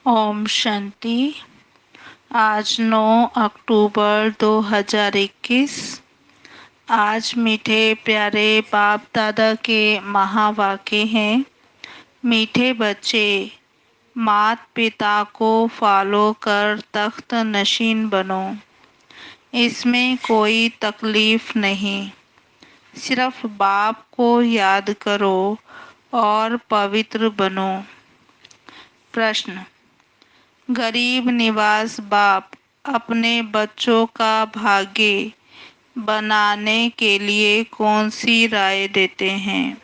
ओम शांति। आज 9 अक्टूबर 2021। आज मीठे प्यारे बाप दादा के महावाक्य हैं। मीठे बच्चे, मात पिता को फॉलो कर तख्त नशीन बनो। इसमें कोई तकलीफ नहीं, सिर्फ बाप को याद करो और पवित्र बनो। प्रश्न: गरीब निवास बाप अपने बच्चों का भाग्य बनाने के लिए कौन सी राय देते हैं?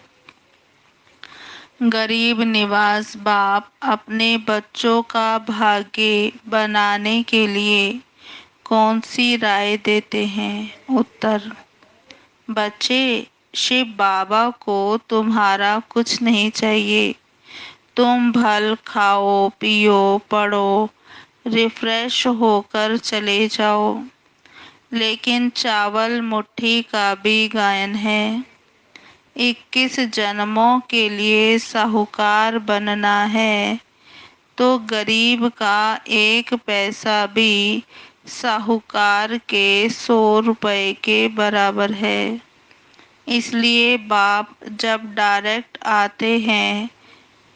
गरीब निवास बाप अपने बच्चों का भाग्य बनाने के लिए कौन सी राय देते हैं? उत्तर: बच्चे, शिव बाबा को तुम्हारा कुछ नहीं चाहिए। तुम भल खाओ, पियो, पढ़ो, रिफ्रेश होकर चले जाओ। लेकिन चावल मुट्ठी का भी गायन है। 21 जन्मों के लिए साहूकार बनना है तो गरीब का 1 पैसा भी साहूकार के 100 रुपए के बराबर है। इसलिए बाप जब डायरेक्ट आते हैं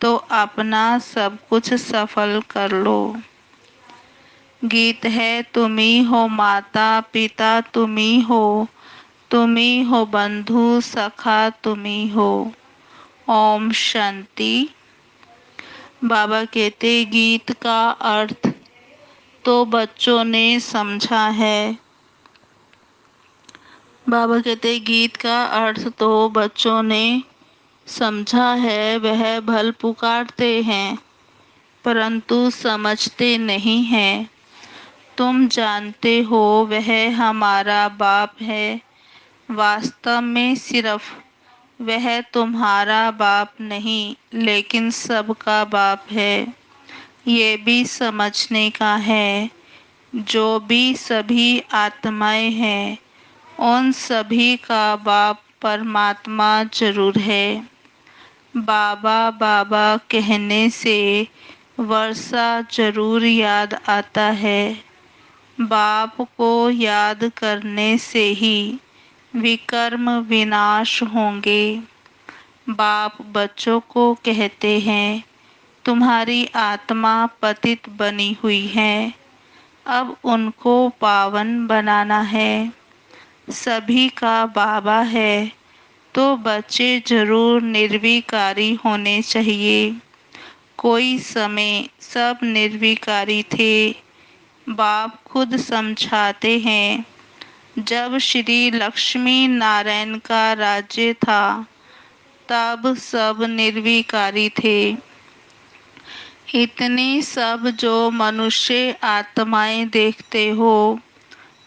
तो अपना सब कुछ सफल कर लो। गीत है, तुम्ही हो माता पिता, तुम्ही हो बंधु सखा, तुम्ही हो। ओम शांति। बाबा कहते गीत का अर्थ तो बच्चों ने समझा है। बाबा कहते गीत का अर्थ तो बच्चों ने समझा है। वह भल पुकारते हैं परंतु समझते नहीं हैं। तुम जानते हो वह हमारा बाप है। वास्तव में सिर्फ वह तुम्हारा बाप नहीं लेकिन सबका बाप है। ये भी समझने का है जो भी सभी आत्माएं हैं उन सभी का बाप परमात्मा जरूर है। बाबा बाबा कहने से वर्षा जरूर याद आता है। बाप को याद करने से ही विकर्म विनाश होंगे। बाप बच्चों को कहते हैं तुम्हारी आत्मा पतित बनी हुई है, अब उनको पावन बनाना है। सभी का बाबा है तो बच्चे जरूर निर्विकारी होने चाहिए। कोई समय सब निर्विकारी थे। बाप खुद समझाते हैं जब श्री लक्ष्मी नारायण का राज्य था तब सब निर्विकारी थे। इतनी सब जो मनुष्य आत्माएं देखते हो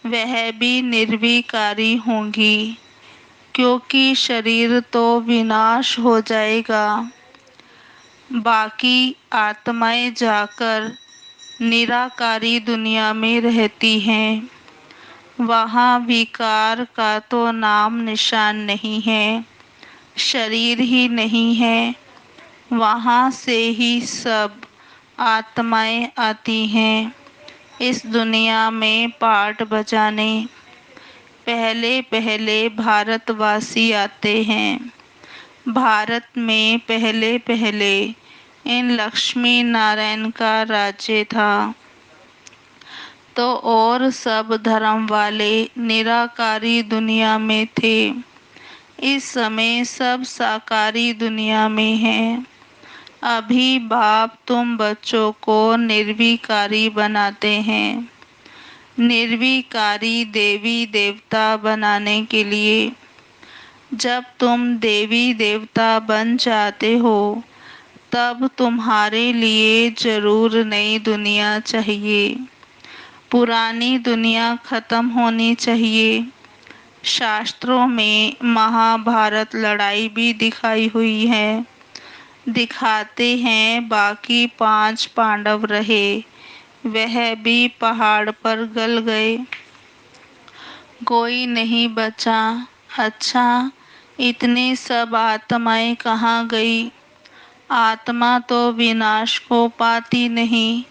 वह भी निर्विकारी होंगी क्योंकि शरीर तो विनाश हो जाएगा। बाकी आत्माएं जाकर निराकारी दुनिया में रहती हैं। वहाँ विकार का तो नाम निशान नहीं है, शरीर ही नहीं है। वहाँ से ही सब आत्माएं आती हैं इस दुनिया में पाठ बजाने। पहले पहले भारतवासी आते हैं। भारत में पहले पहले इन लक्ष्मी नारायण का राज्य था तो और सब धर्म वाले निराकारी दुनिया में थे। इस समय सब साकारी दुनिया में हैं। अभी बाप तुम बच्चों को निर्विकारी बनाते हैं, निर्विकारी देवी देवता बनाने के लिए। जब तुम देवी देवता बन जाते हो तब तुम्हारे लिए जरूर नई दुनिया चाहिए। पुरानी दुनिया खत्म होनी चाहिए। शास्त्रों में महाभारत लड़ाई भी दिखाई हुई है। दिखाते हैं बाकी 5 पांडव रहे, वह भी पहाड़ पर गल गए, कोई नहीं बचा। अच्छा, इतनी सब आत्माएं कहाँ गई? आत्मा तो विनाश को पाती नहीं,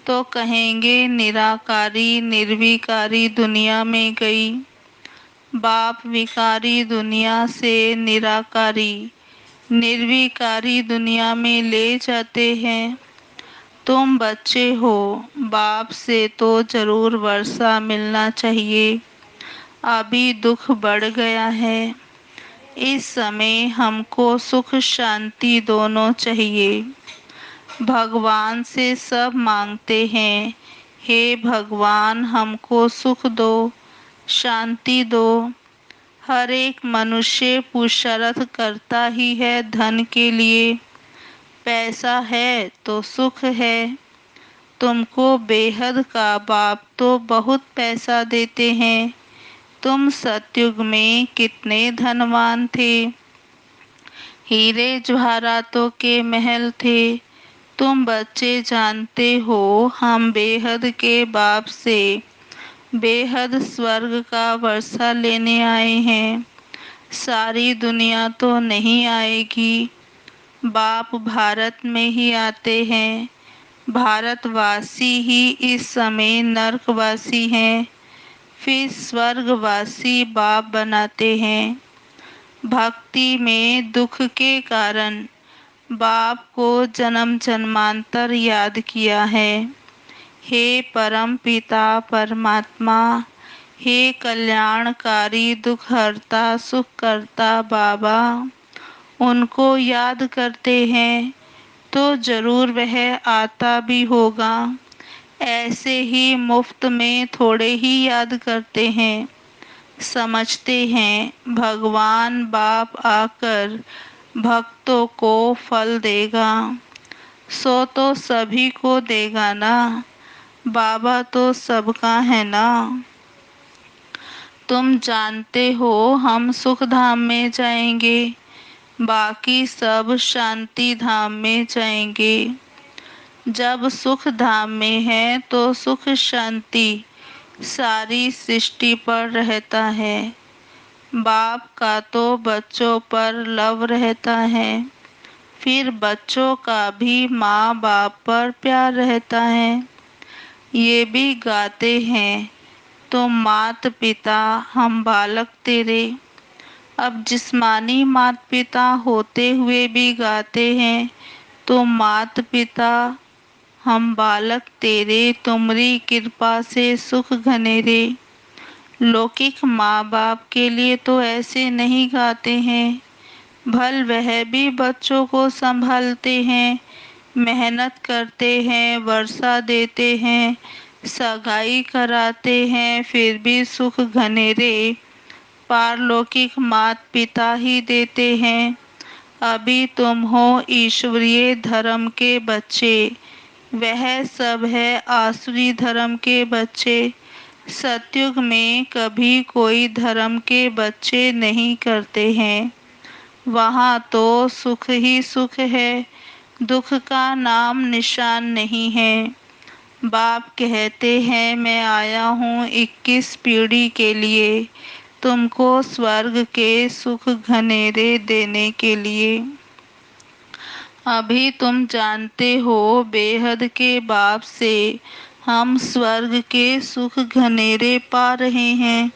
तो कहेंगे निराकारी निर्विकारी दुनिया में गई। बाप विकारी दुनिया से निराकारी निर्विकारी दुनिया में ले जाते हैं। तुम बच्चे हो, बाप से तो जरूर वर्षा मिलना चाहिए। अभी दुख बढ़ गया है। इस समय हमको सुख शांति दोनों चाहिए। भगवान से सब मांगते हैं, हे भगवान हमको सुख दो, शांति दो। हर एक मनुष्य पुरुषार्थ करता ही है धन के लिए। पैसा है तो सुख है। तुमको बेहद का बाप तो बहुत पैसा देते हैं। तुम सतयुग में कितने धनवान थे। हीरे जवाहरातों के महल थे। तुम बच्चे जानते हो हम बेहद के बाप से बेहद स्वर्ग का वर्षा लेने आए हैं। सारी दुनिया तो नहीं आएगी। बाप भारत में ही आते हैं। भारतवासी ही इस समय नरकवासी हैं, फिर स्वर्गवासी बाप बनाते हैं। भक्ति में दुख के कारण बाप को जन्म जन्मांतर याद किया है। हे परम पिता परमात्मा, हे कल्याणकारी दुख हरता सुख करता बाबा, उनको याद करते हैं तो जरूर वह आता भी होगा। ऐसे ही मुफ्त में थोड़े ही याद करते हैं। समझते हैं भगवान बाप आकर भक्तों को फल देगा, सो तो सभी को देगा ना। बाबा तो सबका है ना। तुम जानते हो हम सुख धाम में जाएंगे, बाकी सब शांति धाम में जाएंगे। जब सुख धाम में है तो सुख शांति सारी सृष्टि पर रहता है। बाप का तो बच्चों पर लव रहता है, फिर बच्चों का भी माँ बाप पर प्यार रहता है। ये भी गाते हैं, तो मात पिता हम बालक तेरे। अब जिस्मानी मात पिता होते हुए भी गाते हैं, तो मात पिता हम बालक तेरे, तुमरी कृपा से सुख घनेरे। लौकिक माँ बाप के लिए तो ऐसे नहीं गाते हैं। भल वह भी बच्चों को संभालते हैं, मेहनत करते हैं, वर्षा देते हैं, सगाई कराते हैं, फिर भी सुख घनेरे पारलौकिक मात पिता ही देते हैं। अभी तुम हो ईश्वरीय धर्म के बच्चे, वह सब है आसुरी धर्म के बच्चे। सतयुग में कभी कोई धर्म के बच्चे नहीं करते हैं। वहाँ तो सुख ही सुख है, दुख का नाम निशान नहीं है। बाप कहते हैं मैं आया हूँ 21 पीढ़ी के लिए, तुमको स्वर्ग के सुख घनेरे देने के लिए। अभी तुम जानते हो बेहद के बाप से हम स्वर्ग के सुख घनेरे पा रहे हैं।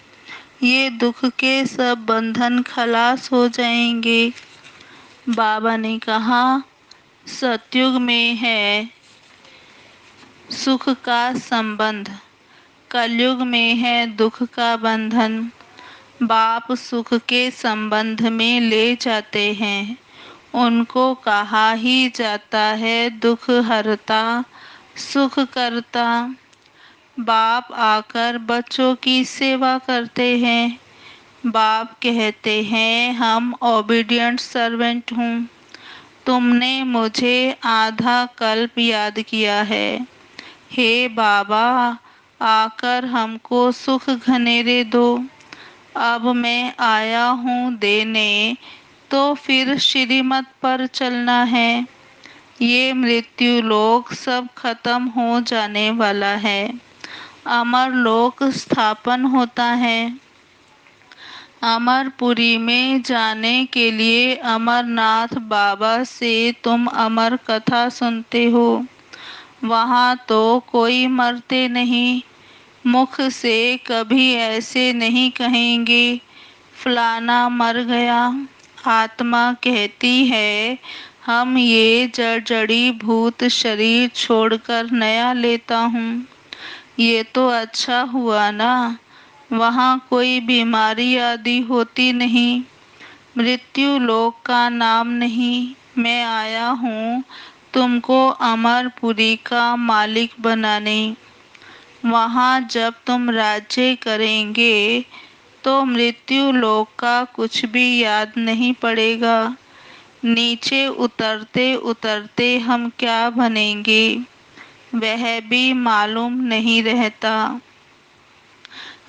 ये दुख के सब बंधन खलास हो जाएंगे। बाबा ने कहा सतयुग में है सुख का संबंध, कलयुग में है दुख का बंधन। बाप सुख के संबंध में ले जाते हैं। उनको कहा ही जाता है दुख हरता सुख करता। बाप आकर बच्चों की सेवा करते हैं। बाप कहते हैं हम ओबीडिएंट सर्वेंट हूँ। तुमने मुझे आधा कल्प याद किया है। हे बाबा, आकर हमको सुख घनेरे दो। अब मैं आया हूँ देने, तो फिर श्रीमत पर चलना है। ये मृत्यु लोक सब खत्म हो जाने वाला है, अमर लोक स्थापन होता है। अमरपुरी में जाने के लिए अमरनाथ बाबा से तुम अमर कथा सुनते हो। वहाँ तो कोई मरते नहीं, मुख से कभी ऐसे नहीं कहेंगे फलाना मर गया। आत्मा कहती है हम ये जड़ी भूत शरीर छोड़कर नया लेता हूँ। ये तो अच्छा हुआ ना, वहाँ कोई बीमारी आदि होती नहीं। मृत्यु लोक का नाम नहीं। मैं आया हूँ तुमको अमरपुरी का मालिक बनाने। वहाँ जब तुम राज्य करेंगे तो मृत्यु लोक का कुछ भी याद नहीं पड़ेगा। नीचे उतरते उतरते हम क्या बनेंगे वह भी मालूम नहीं रहता।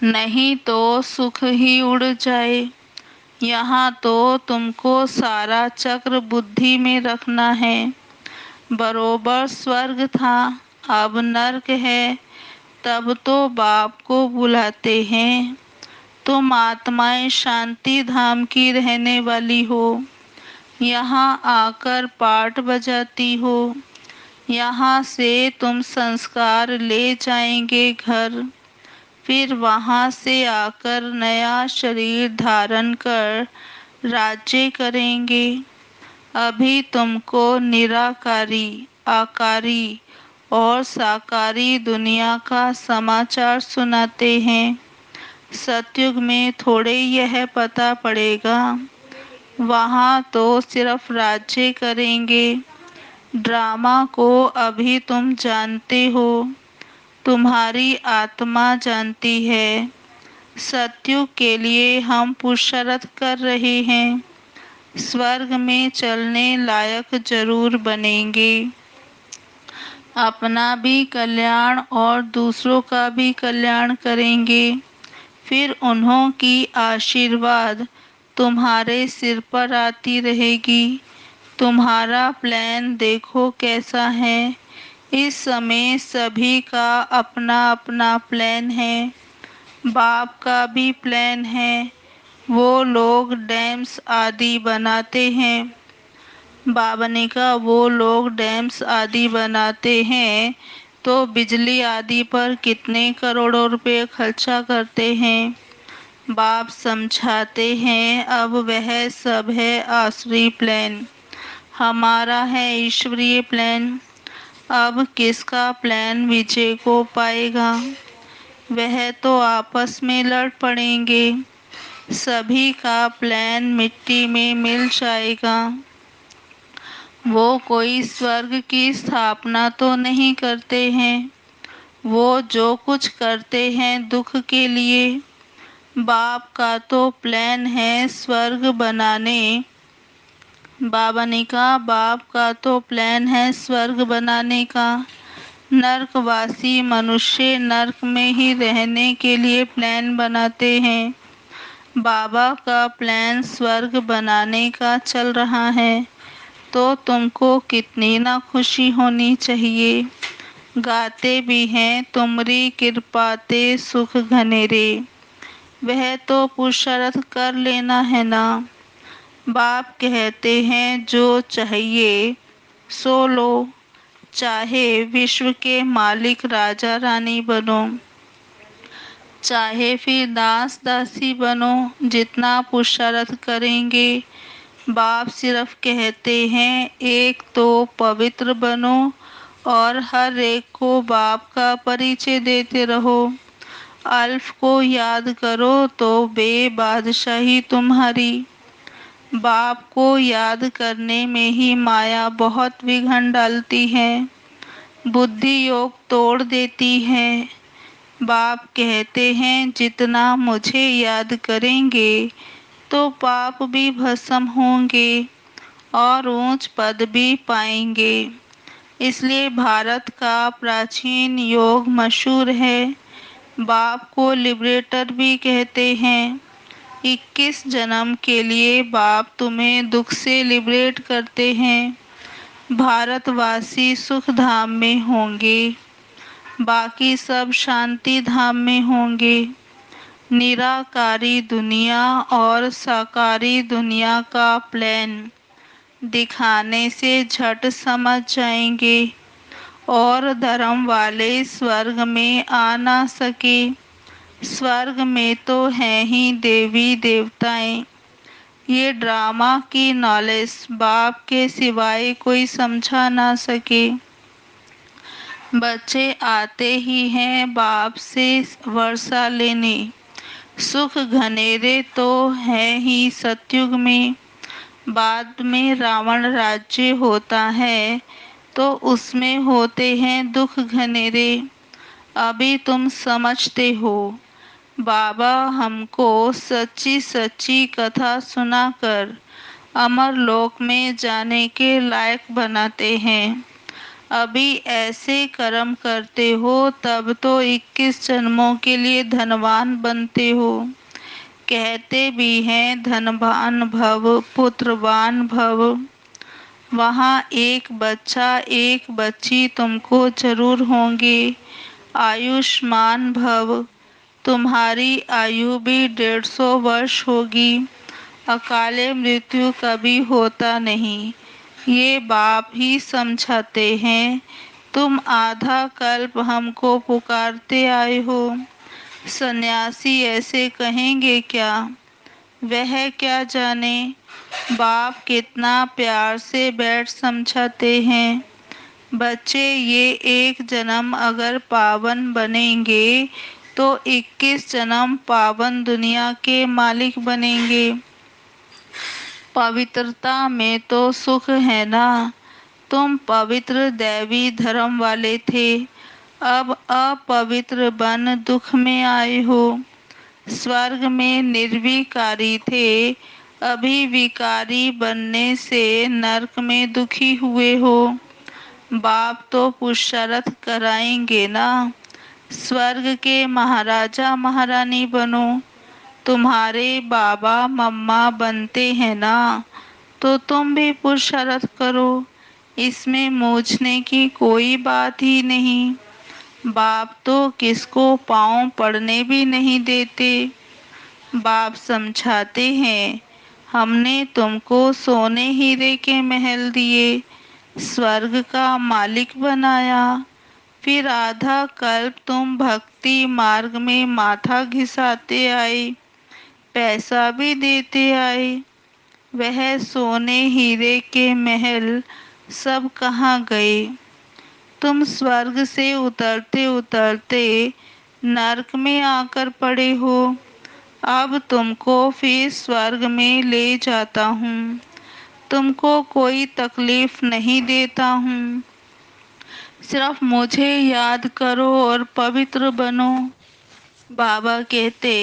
नहीं तो सुख ही उड़ जाए। यहाँ तो तुमको सारा चक्र बुद्धि में रखना है। बरोबर स्वर्ग था, अब नरक है। तब तो बाप को बुलाते हैं। तुम आत्माएं शांति धाम की रहने वाली हो। यहाँ आकर पाठ बजाती हो। यहाँ से तुम संस्कार ले जाएंगे घर। फिर वहाँ से आकर नया शरीर धारण कर राज्य करेंगे। अभी तुमको निराकारी, आकारी और साकारी दुनिया का समाचार सुनाते हैं। सतयुग में थोड़े यह पता पड़ेगा। वहाँ तो सिर्फ राज्य करेंगे। ड्रामा को अभी तुम जानते हो, तुम्हारी आत्मा जानती है। सतयुग के लिए हम पुरुषार्थ कर रहे हैं। स्वर्ग में चलने लायक जरूर बनेंगे। अपना भी कल्याण और दूसरों का भी कल्याण करेंगे। फिर उन्हों की आशीर्वाद तुम्हारे सिर पर आती रहेगी। तुम्हारा प्लान देखो कैसा है। इस समय सभी का अपना अपना प्लान है। बाप का भी प्लान है। वो लोग डैम्स आदि बनाते हैं। बाबा ने कहा वो लोग डैम्स आदि बनाते हैं तो बिजली आदि पर कितने करोड़ों रुपए खर्चा करते हैं। बाप समझाते हैं अब वह सब है आसुरी प्लान, हमारा है ईश्वरीय प्लान। अब किसका प्लान विजय को पाएगा। वह तो आपस में लड़ पड़ेंगे। सभी का प्लान मिट्टी में मिल जाएगा। वो कोई स्वर्ग की स्थापना तो नहीं करते हैं। वो जो कुछ करते हैं दुख के लिए। बाप का तो प्लान है स्वर्ग बनाने। बाबा ने कहा बाप का तो प्लान है स्वर्ग बनाने का। नरकवासी मनुष्य नरक में ही रहने के लिए प्लान बनाते हैं। बाबा का प्लान स्वर्ग बनाने का चल रहा है तो तुमको कितनी ना खुशी होनी चाहिए। गाते भी हैं तुमरी कृपाते सुख घनेरे। वह तो पुरुषार्थ कर लेना है ना। बाप कहते हैं जो चाहिए सो लो। चाहे विश्व के मालिक राजा रानी बनो, चाहे फिर दास दासी बनो, जितना पुरुषार्थ करेंगे। बाप सिर्फ कहते हैं एक तो पवित्र बनो और हर एक को बाप का परिचय देते रहो। अल्फ को याद करो तो बेबादशाही तुम्हारी। बाप को याद करने में ही माया बहुत विघ्न डालती है, बुद्धि योग तोड़ देती है। बाप कहते हैं जितना मुझे याद करेंगे तो पाप भी भस्म होंगे और ऊंच पद भी पाएंगे। इसलिए भारत का प्राचीन योग मशहूर है। बाप को लिबरेटर भी कहते हैं। 21 जन्म के लिए बाप तुम्हें दुख से लिबरेट करते हैं। भारतवासी सुख धाम में होंगे, बाकी सब शांति धाम में होंगे। निराकारी दुनिया और साकारी दुनिया का प्लान दिखाने से झट समझ जाएंगे और धर्म वाले स्वर्ग में आ ना सके। स्वर्ग में तो हैं ही देवी देवताएं। ये ड्रामा की नॉलेज बाप के सिवाय कोई समझा ना सके। बच्चे आते ही हैं बाप से वर्षा लेने। सुख घनेरे तो है ही सतयुग में। बाद में रावण राज्य होता है तो उसमें होते हैं दुख घनेरे। अभी तुम समझते हो। बाबा हमको सच्ची सच्ची कथा सुनाकर अमर लोक में जाने के लायक बनाते हैं। अभी ऐसे कर्म करते हो तब तो 21 जन्मों के लिए धनवान बनते हो। कहते भी हैं धनवान भव पुत्रवान भव। वहाँ एक बच्चा एक बच्ची तुमको जरूर होंगे। आयुष्मान भव। तुम्हारी आयु भी 150 वर्ष होगी। अकाले मृत्यु कभी होता नहीं। ये बाप ही समझाते हैं। तुम आधा कल्प हमको पुकारते आए हो। सन्यासी ऐसे कहेंगे क्या? वह क्या जाने। बाप कितना प्यार से बैठ समझाते हैं। बच्चे ये एक जन्म अगर पावन बनेंगे तो 21 जन्म पावन दुनिया के मालिक बनेंगे। पवित्रता में तो सुख है ना। तुम पवित्र दैवी धर्म वाले थे। अब अपवित्र बन दुख में आए हो। स्वर्ग में निर्विकारी थे। अभी विकारी बनने से नरक में दुखी हुए हो। बाप तो पुरुषार्थ कराएंगे ना। स्वर्ग के महाराजा महारानी बनो। तुम्हारे बाबा मम्मा बनते हैं ना तो तुम भी पुरुषार्थ करो। इसमें मूझने की कोई बात ही नहीं। बाप तो किसको पाँव पड़ने भी नहीं देते। बाप समझाते हैं हमने तुमको सोने हीरे के महल दिए, स्वर्ग का मालिक बनाया। फिर आधा कल्प तुम भक्ति मार्ग में माथा घिसाते आए, पैसा भी देते आए। वह सोने हीरे के महल सब कहाँ गए? तुम स्वर्ग से उतरते उतरते नरक में आकर पड़े हो। अब तुमको फिर स्वर्ग में ले जाता हूँ। तुमको कोई तकलीफ नहीं देता हूँ। सिर्फ मुझे याद करो और पवित्र बनो। बाबा कहते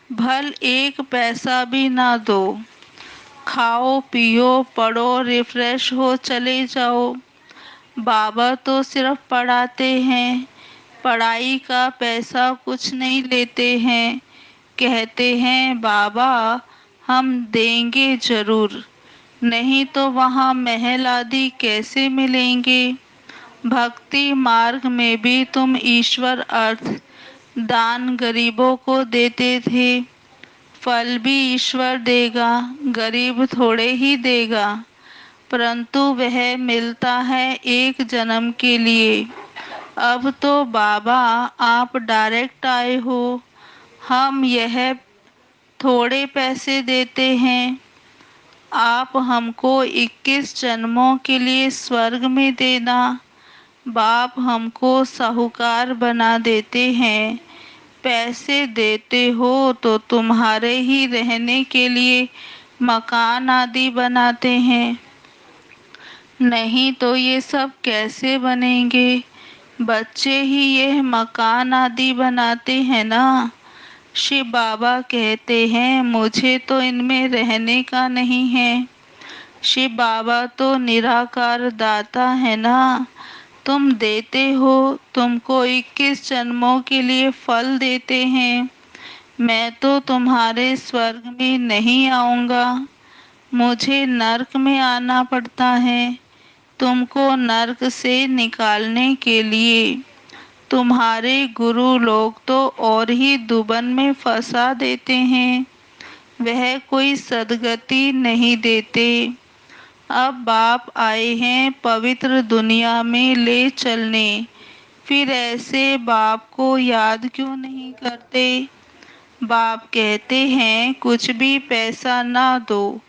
भल एक पैसा भी ना दो। खाओ पियो पढ़ो रिफ्रेश हो चले जाओ। बाबा तो सिर्फ पढ़ाते हैं। पढ़ाई का पैसा कुछ नहीं लेते हैं। कहते हैं बाबा हम देंगे जरूर, नहीं तो वहाँ महल आदि कैसे मिलेंगे। भक्ति मार्ग में भी तुम ईश्वर अर्थ दान गरीबों को देते थे। फल भी ईश्वर देगा, गरीब थोड़े ही देगा, परंतु वह मिलता है एक जन्म के लिए। अब तो बाबा आप डायरेक्ट आए हो। हम यह थोड़े पैसे देते हैं। आप हमको 21 जन्मों के लिए स्वर्ग में देना। बाप हमको साहूकार बना देते हैं। पैसे देते हो तो तुम्हारे ही रहने के लिए मकान आदि बनाते हैं। नहीं तो ये सब कैसे बनेंगे? बच्चे ही यह मकान आदि बनाते हैं ना। शिव बाबा कहते हैं मुझे तो इनमें रहने का नहीं है। शिव बाबा तो निराकार दाता है ना। तुम देते हो, तुमको 21 जन्मों के लिए फल देते हैं। मैं तो तुम्हारे स्वर्ग में नहीं आऊंगा, मुझे नरक में आना पड़ता है। तुमको नरक से निकालने के लिए तुम्हारे गुरु लोग तो और ही दुबन में फंसा देते हैं, वह कोई सदगति नहीं देते। अब बाप आए हैं पवित्र दुनिया में ले चलने, फिर ऐसे बाप को याद क्यों नहीं करते। बाप कहते हैं कुछ भी पैसा ना दो,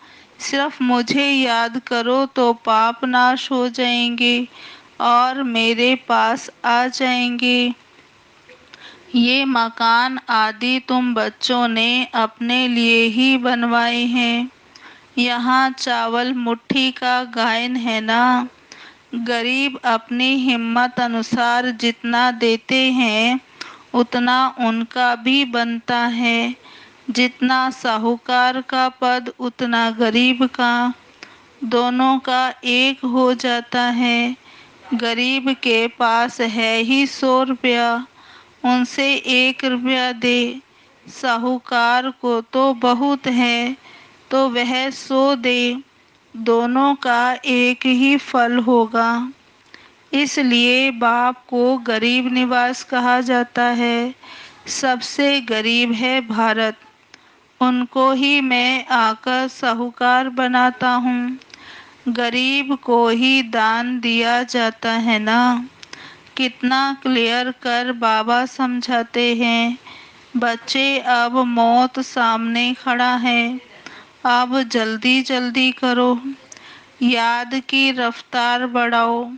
सिर्फ मुझे याद करो तो पाप नाश हो जाएंगे और मेरे पास आ जाएंगे। ये मकान आदि तुम बच्चों ने अपने लिए ही बनवाए हैं। यहाँ चावल मुट्ठी का गायन है ना। गरीब अपनी हिम्मत अनुसार जितना देते हैं उतना उनका भी बनता है। जितना साहूकार का पद उतना गरीब का, दोनों का एक हो जाता है। गरीब के पास है ही 100 रुपया, उनसे 1 रुपया दे। साहूकार को तो बहुत है तो वह 100 दे, दोनों का एक ही फल होगा। इसलिए बाप को गरीब निवास कहा जाता है। सबसे गरीब है भारत, उनको ही मैं आकर साहूकार बनाता हूँ। गरीब को ही दान दिया जाता है ना। कितना क्लियर कर बाबा समझाते हैं। बच्चे अब मौत सामने खड़ा है, अब जल्दी जल्दी करो, याद की रफ्तार बढ़ाओ।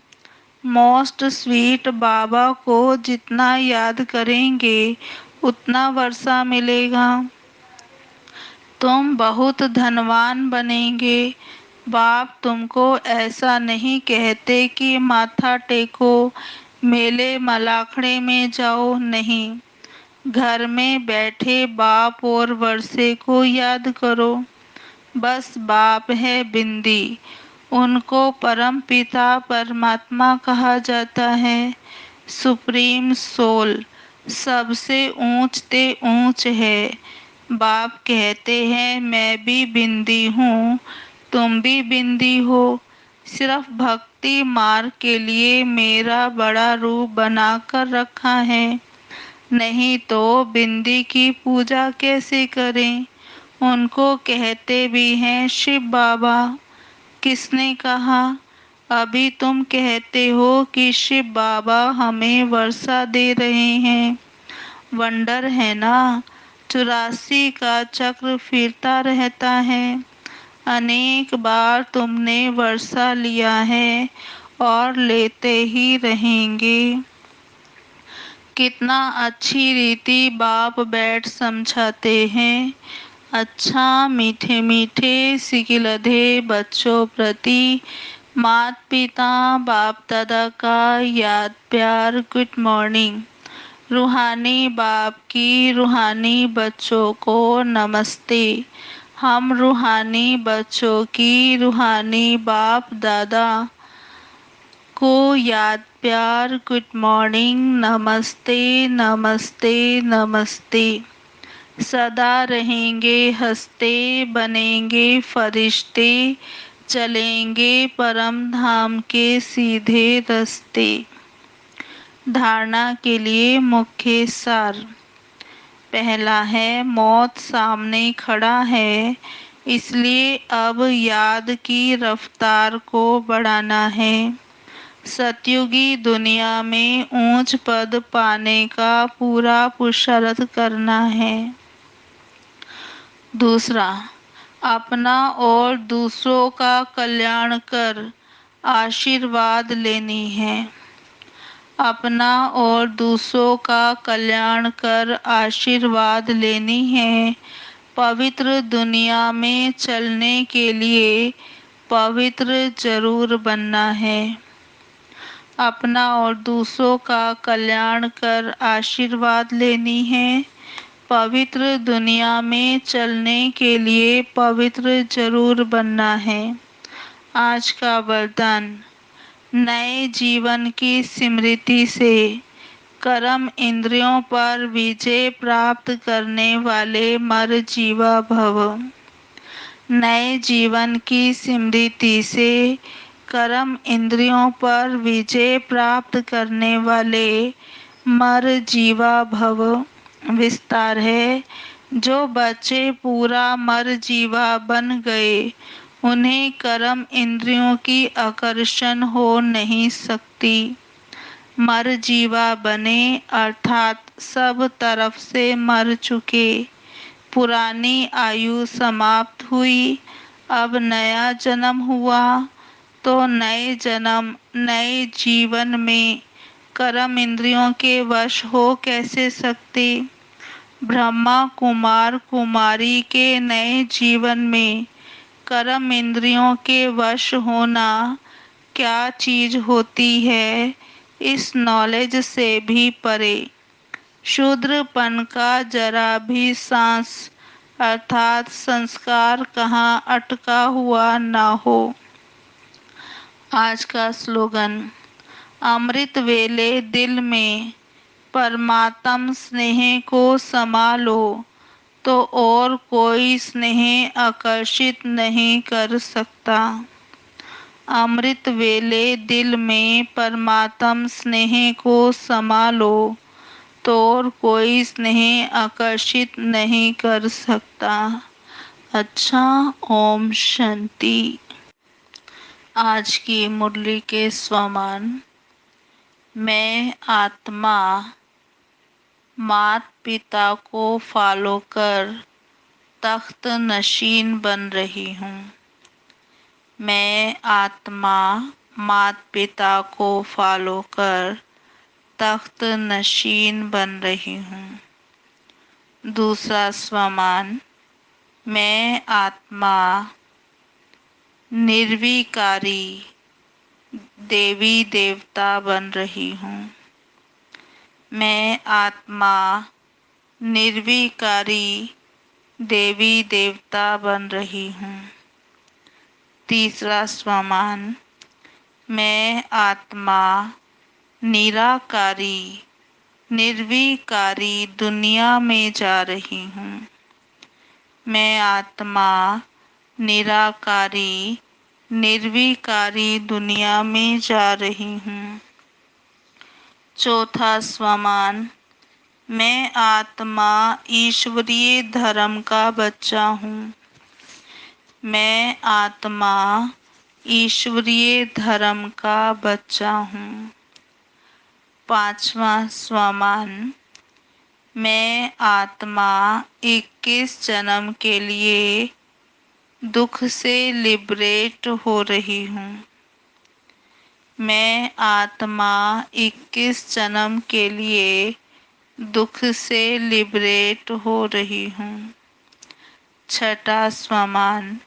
मोस्ट स्वीट बाबा को जितना याद करेंगे उतना वर्षा मिलेगा। तुम बहुत धनवान बनेंगे। बाप तुमको ऐसा नहीं कहते कि माथा टेको, मेले मलाखड़े में जाओ, नहीं। घर में बैठे बाप और वर्षे को याद करो। बस बाप है बिंदी, उनको परम पिता परमात्मा कहा जाता है। सुप्रीम सोल सबसे ऊंच ते ऊंच है। बाप कहते हैं मैं भी बिंदी हूँ, तुम भी बिंदी हो। सिर्फ भक्ति मार्ग के लिए मेरा बड़ा रूप बना कर रखा है, नहीं तो बिंदी की पूजा कैसे करें। उनको कहते भी हैं शिव बाबा। किसने कहा? अभी तुम कहते हो कि शिव बाबा हमें वर्षा दे रहे हैं। वंडर है ना, 84 का चक्र फिरता रहता है। अनेक बार तुमने वर्षा लिया है और लेते ही रहेंगे। कितना अच्छी रीति बाप बैठ समझाते हैं। अच्छा मीठे मीठे सिकिलधे बच्चों प्रति मात पिता बाप दादा का याद प्यार गुड मॉर्निंग। रूहानी बाप की रूहानी बच्चों को नमस्ते। हम रूहानी बच्चों की रूहानी बाप दादा को याद प्यार गुड मॉर्निंग, नमस्ते नमस्ते नमस्ते। सदा रहेंगे हंसते, बनेंगे फरिश्ते, चलेंगे परम धाम के सीधे रास्ते। धारणा के लिए मुख्य सार। पहला है मौत सामने खड़ा है, इसलिए अब याद की रफ्तार को बढ़ाना है। सतयुगी दुनिया में ऊंच पद पाने का पूरा पुरुषार्थ करना है। दूसरा, अपना और दूसरों का कल्याण कर आशीर्वाद लेनी है। अपना और दूसरों का कल्याण कर आशीर्वाद लेनी है। पवित्र दुनिया में चलने के लिए पवित्र जरूर बनना है। अपना और दूसरों का कल्याण कर आशीर्वाद लेनी है। पवित्र दुनिया में चलने के लिए पवित्र जरूर बनना है। आज का वरदान। नए जीवन की स्मृति से कर्म इंद्रियों पर विजय प्राप्त करने वाले मर जीवा भव। नए जीवन की स्मृति से कर्म इंद्रियों पर विजय प्राप्त करने वाले मर जीवा भव विस्तार है। जो बच्चे पूरा मर जीवा बन गए उन्हें कर्म इंद्रियों की आकर्षण हो नहीं सकती। मर जीवा बने अर्थात सब तरफ से मर चुके, पुरानी आयु समाप्त हुई, अब नया जन्म हुआ, तो नए जन्म नए जीवन में कर्म इंद्रियों के वश हो कैसे सकते। ब्रह्मा कुमार कुमारी के नए जीवन में कर्म इंद्रियों के वश होना क्या चीज होती है, इस नॉलेज से भी परे। शूद्रपन का जरा भी सांस अर्थात संस्कार कहाँ अटका हुआ ना हो। आज का स्लोगन, अमृत वेले दिल में परमात्म स्नेह को समा लो, तो और कोई स्नेह आकर्षित नहीं कर सकता। अमृत वेले दिल में परमात्म स्नेह को समा लो, तो और कोई स्नेह आकर्षित नहीं कर सकता। अच्छा, ओम शांति। आज की मुरली के स्वमान। मैं आत्मा माता पिता को फॉलो कर तख्त नशीन बन रही हूँ। मैं आत्मा माता पिता को फॉलो कर तख्त नशीन बन रही हूँ। दूसरा स्वमान। मैं आत्मा निर्विकारी देवी देवता बन रही हूँ। मैं आत्मा निर्विकारी देवी देवता बन रही हूँ। तीसरा स्वमान। मैं आत्मा निराकारी निर्विकारी दुनिया में जा रही हूँ। मैं आत्मा निराकारी निर्विकारी दुनिया में जा रही हूँ। चौथा स्वमान। मैं आत्मा ईश्वरीय धर्म का बच्चा हूँ। मैं आत्मा ईश्वरीय धर्म का बच्चा हूँ। पांचवा स्वमान। मैं आत्मा 21 जन्म के लिए दुख से लिबरेट हो रही हूँ। मैं आत्मा 21 जन्म के लिए दुख से लिबरेट हो रही हूँ। छठा स्वमान।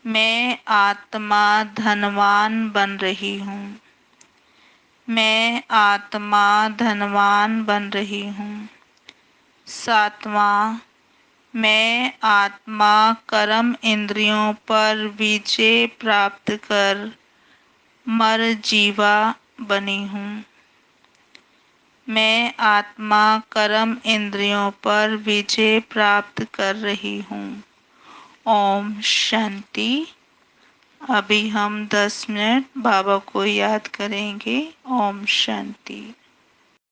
मैं आत्मा धनवान बन रही हूँ। मैं आत्मा धनवान बन रही हूँ। सातवां। मैं आत्मा कर्म इंद्रियों पर विजय प्राप्त कर मर जीवा बनी हूँ। मैं आत्मा कर्म इंद्रियों पर विजय प्राप्त कर रही हूँ। ओम शांति। अभी हम 10 मिनट बाबा को याद करेंगे। ओम शांति।